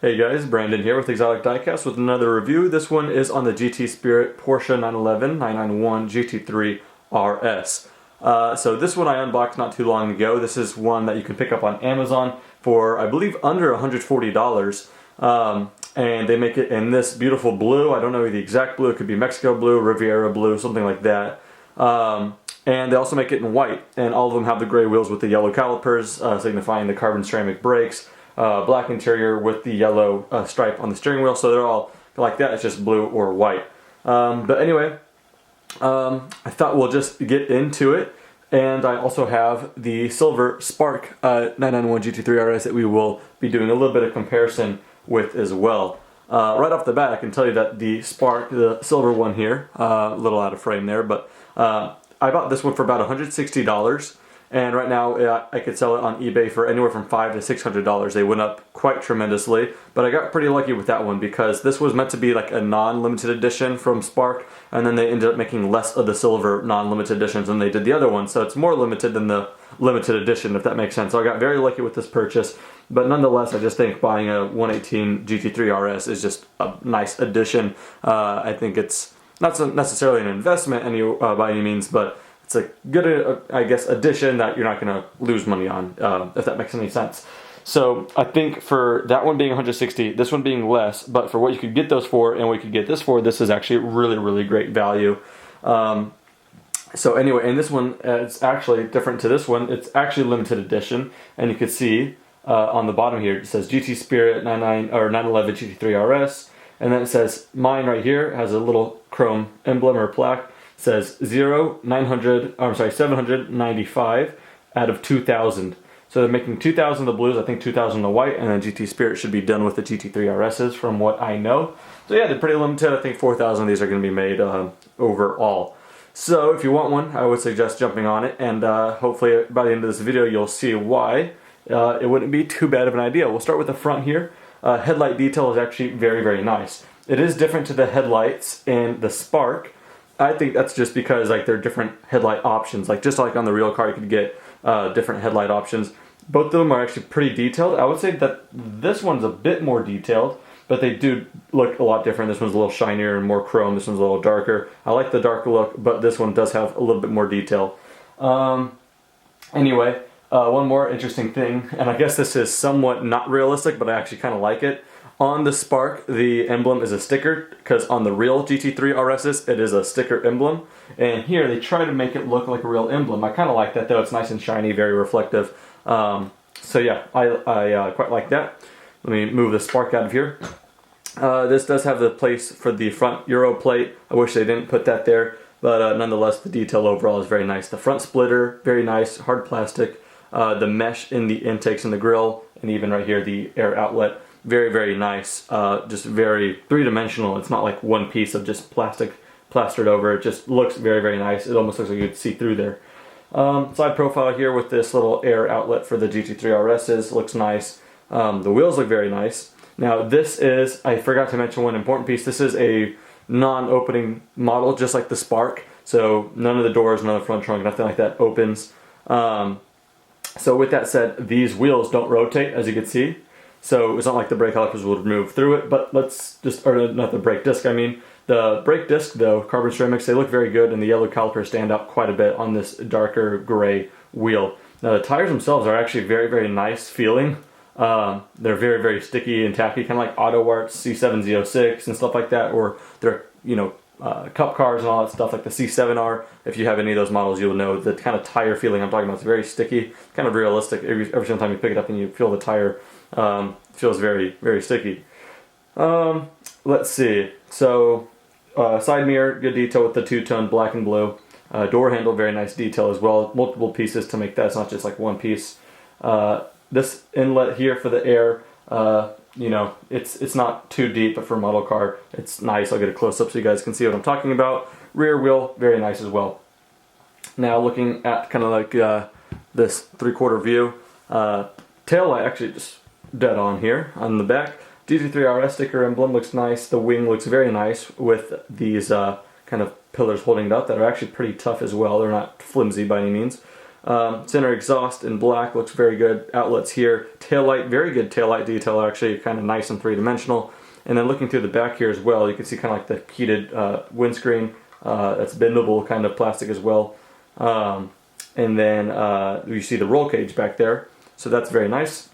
Hey guys, Brandon here with Exotic Diecast with another review. This one is on the GT Spirit Porsche 911 991 GT3 RS. So this one I unboxed not too long ago. This is one that you can pick up on Amazon for, I believe, under $140. And they make it in this beautiful blue. I don't know the exact blue. It could be Mexico blue, Riviera blue, something like that. And they also make it in white. And all of them have the gray wheels with the yellow calipers, signifying the carbon ceramic brakes. Black interior with the yellow stripe on the steering wheel, so they're all like that. It's just blue or white. But anyway, I thought we'll just get into it. And I also have the silver Spark 991 GT3 RS that we will be doing a little bit of comparison with as well. Right off the bat, I can tell you that the Spark, the silver one here, a little out of frame there, but I bought this one for about $160. And right now I could sell it on eBay for anywhere from $500 to $600. They went up quite tremendously, but I got pretty lucky with that one because this was meant to be like a non-limited edition from Spark, and then they ended up making less of the silver non-limited editions than they did the other one, so it's more limited than the limited edition, if that makes sense. So I got very lucky with this purchase, but nonetheless I just think buying a 118 GT3 RS is just a nice addition. I think it's not necessarily an investment by any means, but it's a good, I guess, addition that you're not going to lose money on, if that makes any sense. So I think for that one being 160, this one being less, but for what you could get those for and what you could get this for, this is actually really, really great value. So anyway, and this one is actually different to this one. It's actually limited edition, and you can see on the bottom here it says GT Spirit 911 GT3 RS, and then it says mine right here has a little chrome emblem or plaque. Says 795 out of 2,000. So they're making 2,000 the blues, I think 2,000 the white, and then GT Spirit should be done with the GT3 RSs from what I know. So yeah, they're pretty limited. I think 4,000 of these are going to be made overall. So if you want one, I would suggest jumping on it, and hopefully by the end of this video you'll see why it wouldn't be too bad of an idea. We'll start with the front here. Headlight detail is actually very, very nice. It is different to the headlights in the Spark. I think that's just because like they're different headlight options. Like just like on the real car, you could get different headlight options. Both of them are actually pretty detailed. I would say that this one's a bit more detailed, but they do look a lot different. This one's a little shinier and more chrome. This one's a little darker. I like the darker look, but this one does have a little bit more detail. Anyway, one more interesting thing, and I guess this is somewhat not realistic, but I actually kind of like it. On the Spark, the emblem is a sticker, because on the real GT3 RSs, it is a sticker emblem. And here, they try to make it look like a real emblem. I kind of like that, though. It's nice and shiny, very reflective. So yeah, I quite like that. Let me move the Spark out of here. This does have the place for the front Euro plate. I wish they didn't put that there, but nonetheless, the detail overall is very nice. The front splitter, very nice, hard plastic. The mesh in the intakes and the grille, and even right here, the air outlet. Very, very nice, just very three-dimensional. It's not like one piece of just plastic plastered over. It just looks very, very nice. It almost looks like you could see through there. Side profile here with this little air outlet for the GT3 RSs. Looks nice. The wheels look very nice. Now this is, I forgot to mention one important piece, this is a non-opening model, just like the Spark. So none of the doors, none of the front trunk, nothing like that opens. So with that said, these wheels don't rotate, as you can see. So it's not like the brake calipers would move through it, but let's just, or not the brake disc, I mean. The brake disc though, carbon ceramics, they look very good, and the yellow calipers stand out quite a bit on this darker gray wheel. Now the tires themselves are actually very, very nice feeling. They're very, very sticky and tacky, kind of like Auto Art's C7Z06 and stuff like that, or they're, you know, cup cars and all that stuff like the C7R. If you have any of those models, you'll know the kind of tire feeling I'm talking about. It's very sticky, kind of realistic. Every single time you pick it up and you feel the tire, feels very, very sticky. Let's see. So, side mirror, good detail with the two-tone black and blue. Door handle, very nice detail as well. Multiple pieces to make that. It's not just like one piece. This inlet here for the air, you know, it's not too deep, but for a model car, it's nice. I'll get a close-up so you guys can see what I'm talking about. Rear wheel, very nice as well. Now looking at kind of like this three-quarter view, tail light actually just dead on here on the back. GT3 RS sticker emblem looks nice. The wing looks very nice with these kind of pillars holding it up that are actually pretty tough as well. They're not flimsy by any means. Center exhaust in black looks very good. Outlets here. Taillight, very good taillight detail, actually kind of nice and three-dimensional. And then looking through the back here as well, you can see kind of like the heated windscreen. That's bendable kind of plastic as well. And then you see the roll cage back there. So that's very nice.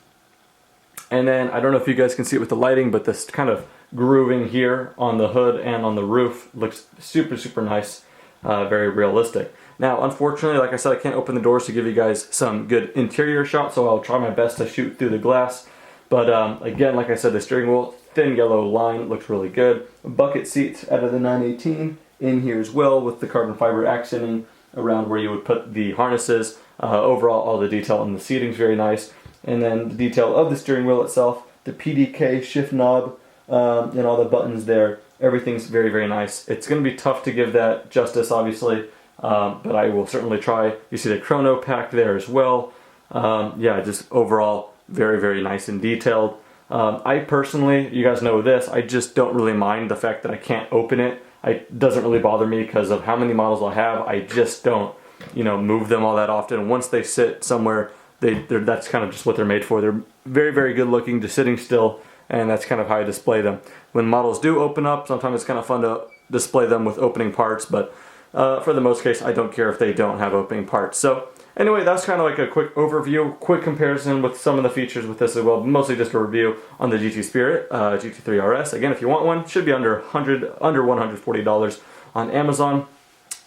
And then I don't know if you guys can see it with the lighting, but this kind of grooving here on the hood and on the roof looks super, super nice. Very realistic. Now, unfortunately, like I said, I can't open the doors to give you guys some good interior shots, so I'll try my best to shoot through the glass. But again, like I said, the steering wheel, thin yellow line, looks really good. Bucket seats out of the 918 in here as well, with the carbon fiber accenting around where you would put the harnesses. Overall, all the detail on the seating is very nice. And then the detail of the steering wheel itself, the PDK shift knob, and all the buttons there. Everything's very, very nice. It's going to be tough to give that justice, obviously, but I will certainly try. You see the chrono pack there as well. Yeah, just overall very, very nice and detailed. I personally, you guys know this, I just don't really mind the fact that I can't open it. It doesn't really bother me because of how many models I have. I just don't, move them all that often. Once they sit somewhere, that's kind of just what they're made for. They're very, very good looking, just sitting still, and that's kind of how I display them. When models do open up, sometimes it's kind of fun to display them with opening parts, but for the most case, I don't care if they don't have opening parts. So anyway, that's kind of like a quick overview, quick comparison with some of the features with this as well, mostly just a review on the GT Spirit GT3 RS. Again, if you want one, it should be under $140 on Amazon.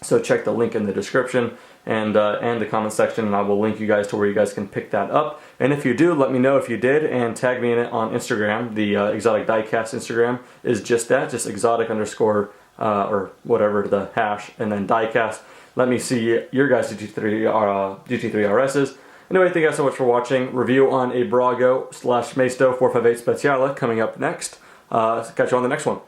So check the link in the description and the comment section, and I will link you guys to where you guys can pick that up. And if you do, let me know if you did, and tag me in it on Instagram. The Exotic Diecast Instagram is just that, just exotic underscore or whatever the hash, and then Diecast. Let me see your guys' GT3 RSs. Anyway, thank you guys so much for watching. Review on a Brago / Maisto 458 Speciale coming up next. Catch you on the next one.